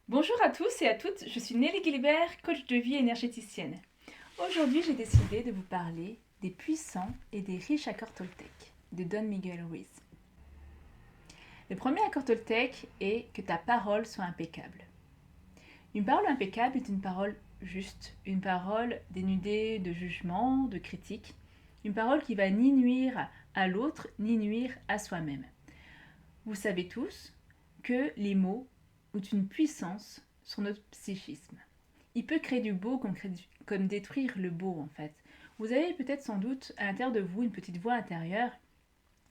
Bonjour à tous et à toutes, je suis Nelly Gilbert, coach de vie énergéticienne. Aujourd'hui, j'ai décidé de vous parler des puissants et des riches accords Toltec de Don Miguel Ruiz. Le premier accord Toltec est que ta parole soit impeccable. Une parole impeccable est une parole juste, une parole dénudée de jugement, de critique, une parole qui va ni nuire à l'autre, ni nuire à soi-même. Vous savez tous que les mots ont une puissance sur notre psychisme. Il peut créer du beau comme détruire le beau en fait. Vous avez peut-être sans doute à l'intérieur de vous une petite voix intérieure,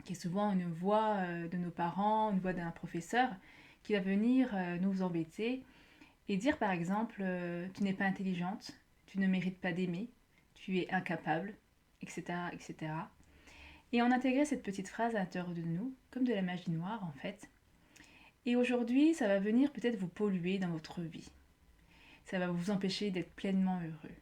qui est souvent une voix de nos parents, une voix d'un professeur, qui va venir nous embêter et dire par exemple tu n'es pas intelligente, tu ne mérites pas d'aimer, tu es incapable, etc. etc. Et on intégrait cette petite phrase à l'intérieur de nous, comme de la magie noire en fait. Et aujourd'hui, ça va venir peut-être vous polluer dans votre vie. Ça va vous empêcher d'être pleinement heureux.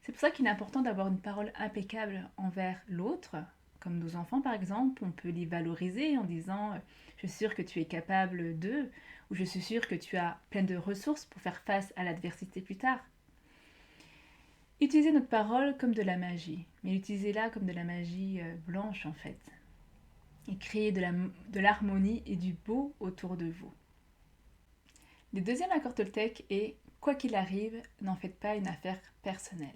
C'est pour ça qu'il est important d'avoir une parole impeccable envers l'autre, comme nos enfants par exemple. On peut les valoriser en disant je suis sûr que tu es capable de, ou je suis sûr que tu as plein de ressources pour faire face à l'adversité plus tard. Utilisez notre parole comme de la magie, mais utilisez-la comme de la magie blanche en fait. Et créez de l'harmonie et du beau autour de vous. Le deuxième accord Toltec est quoi qu'il arrive, n'en faites pas une affaire personnelle.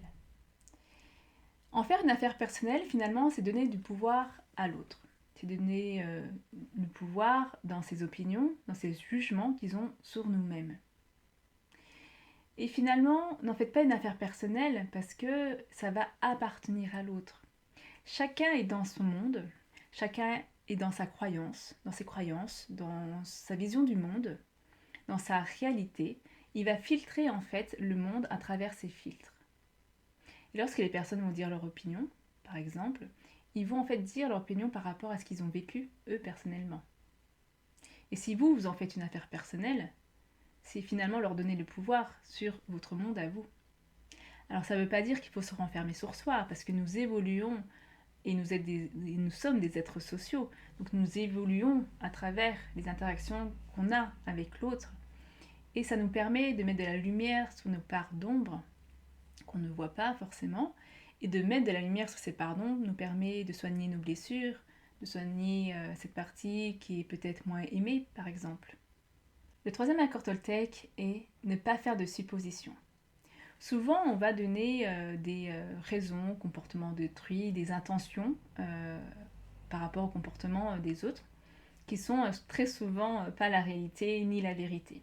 En faire une affaire personnelle, finalement, c'est donner du pouvoir à l'autre. C'est donner du pouvoir dans ses opinions, dans ses jugements qu'ils ont sur nous-mêmes. Et finalement, n'en faites pas une affaire personnelle parce que ça va appartenir à l'autre. Chacun est dans son monde, chacun est dans sa croyance, dans ses croyances, dans sa vision du monde, dans sa réalité. Il va filtrer en fait le monde à travers ses filtres. Et lorsque les personnes vont dire leur opinion, par exemple, ils vont en fait dire leur opinion par rapport à ce qu'ils ont vécu, eux, personnellement. Et si vous, vous en faites une affaire personnelle, c'est finalement leur donner le pouvoir sur votre monde à vous. Alors ça ne veut pas dire qu'il faut se renfermer sur soi, parce que nous évoluons et nous sommes des êtres sociaux. Donc nous évoluons à travers les interactions qu'on a avec l'autre. Et ça nous permet de mettre de la lumière sur nos parts d'ombre qu'on ne voit pas forcément. Et de mettre de la lumière sur ces parts d'ombre nous permet de soigner nos blessures, de soigner cette partie qui est peut-être moins aimée, par exemple. Le troisième accord Toltec est ne pas faire de suppositions. Souvent, on va donner des raisons au comportement d'autrui, des intentions par rapport au comportement des autres, qui sont très souvent pas la réalité ni la vérité.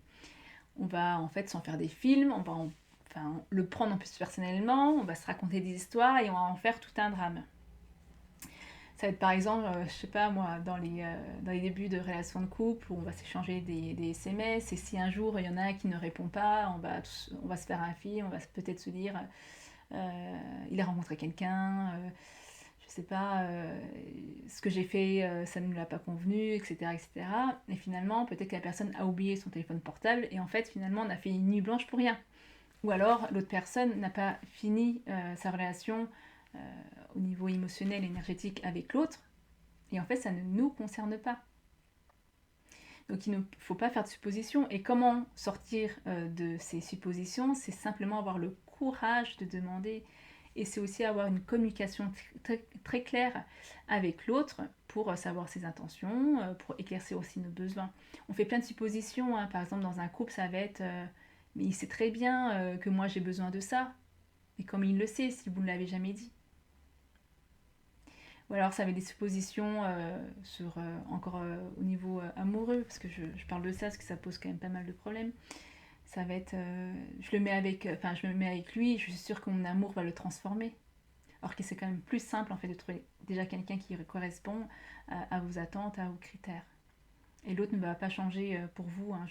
On va en fait s'en faire des films, on va le prendre en plus personnellement, on va se raconter des histoires et on va en faire tout un drame. Ça va être par exemple, je sais pas moi, dans les débuts de relations de couple, où on va s'échanger des SMS, et si un jour il y en a un qui ne répond pas, on va se faire un film, on va peut-être se dire, il a rencontré quelqu'un, je sais pas, ce que j'ai fait, ça ne lui a pas convenu, etc., etc. Et finalement, peut-être que la personne a oublié son téléphone portable, et en fait, finalement, on a fait une nuit blanche pour rien. Ou alors, l'autre personne n'a pas fini sa relation euh, au niveau émotionnel, énergétique avec l'autre, et en fait, ça ne nous concerne pas. Donc, il ne faut pas faire de suppositions. Et comment sortir de ces suppositions? C'est simplement avoir le courage de demander. Et c'est aussi avoir une communication très claire avec l'autre pour savoir ses intentions, pour éclaircir aussi nos besoins. On fait plein de suppositions. Hein. Par exemple, dans un couple, ça va être mais il sait très bien que moi j'ai besoin de ça. Et comme il le sait, si vous ne l'avez jamais dit. Ou alors ça avait des suppositions sur encore au niveau amoureux, parce que je parle de ça parce que ça pose quand même pas mal de problèmes. Ça va être, je me mets avec lui, je suis sûre que mon amour va le transformer. Alors que c'est quand même plus simple en fait de trouver déjà quelqu'un qui correspond à vos attentes, à vos critères. Et l'autre ne va pas changer pour vous, hein,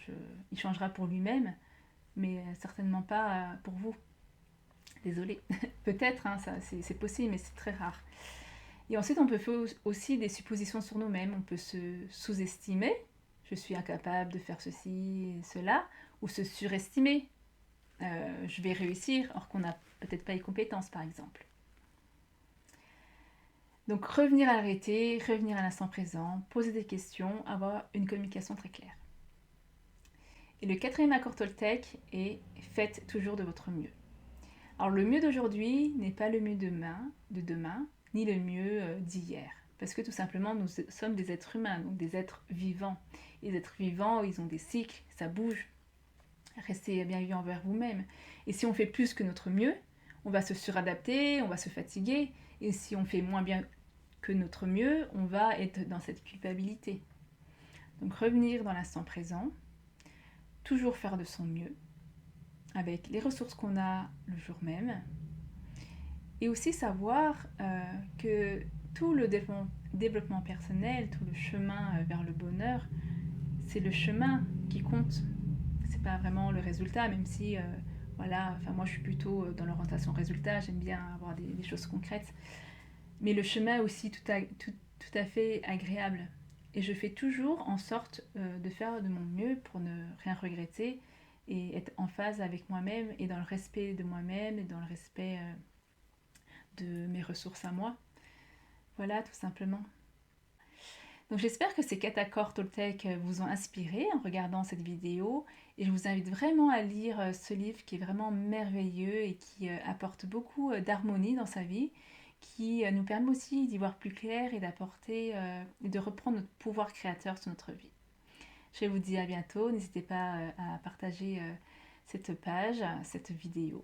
il changera pour lui-même, mais certainement pas pour vous. Désolée. Peut-être, hein, c'est possible, mais c'est très rare. Et ensuite, on peut faire aussi des suppositions sur nous-mêmes. On peut se sous-estimer. Je suis incapable de faire ceci et cela. Ou se surestimer. Je vais réussir, alors qu'on n'a peut-être pas les compétences, par exemple. Donc, revenir à l'arrêté, revenir à l'instant présent, poser des questions, avoir une communication très claire. Et le quatrième accord Toltec est faites toujours de votre mieux. Alors le mieux d'aujourd'hui n'est pas le mieux de demain, ni le mieux d'hier. Parce que tout simplement, nous sommes des êtres humains, donc des êtres vivants. Et les êtres vivants, ils ont des cycles, ça bouge. Restez bienveillant envers vous-même. Et si on fait plus que notre mieux, on va se suradapter, on va se fatiguer. Et si on fait moins bien que notre mieux, on va être dans cette culpabilité. Donc revenir dans l'instant présent, toujours faire de son mieux, avec les ressources qu'on a le jour même, et aussi savoir que tout le développement personnel, tout le chemin vers le bonheur, c'est le chemin qui compte. C'est pas vraiment le résultat, même si voilà, enfin moi je suis plutôt dans l'orientation résultat, j'aime bien avoir des choses concrètes. Mais le chemin est aussi tout à fait agréable. Et je fais toujours en sorte de faire de mon mieux pour ne rien regretter et être en phase avec moi-même et dans le respect de moi-même et dans le respect de mes ressources à moi. Voilà, tout simplement. Donc j'espère que ces 4 accords Toltec vous ont inspiré en regardant cette vidéo et je vous invite vraiment à lire ce livre qui est vraiment merveilleux et qui apporte beaucoup d'harmonie dans sa vie, qui nous permet aussi d'y voir plus clair et d'apporter et de reprendre notre pouvoir créateur sur notre vie. Je vous dis à bientôt, n'hésitez pas à partager cette page, cette vidéo.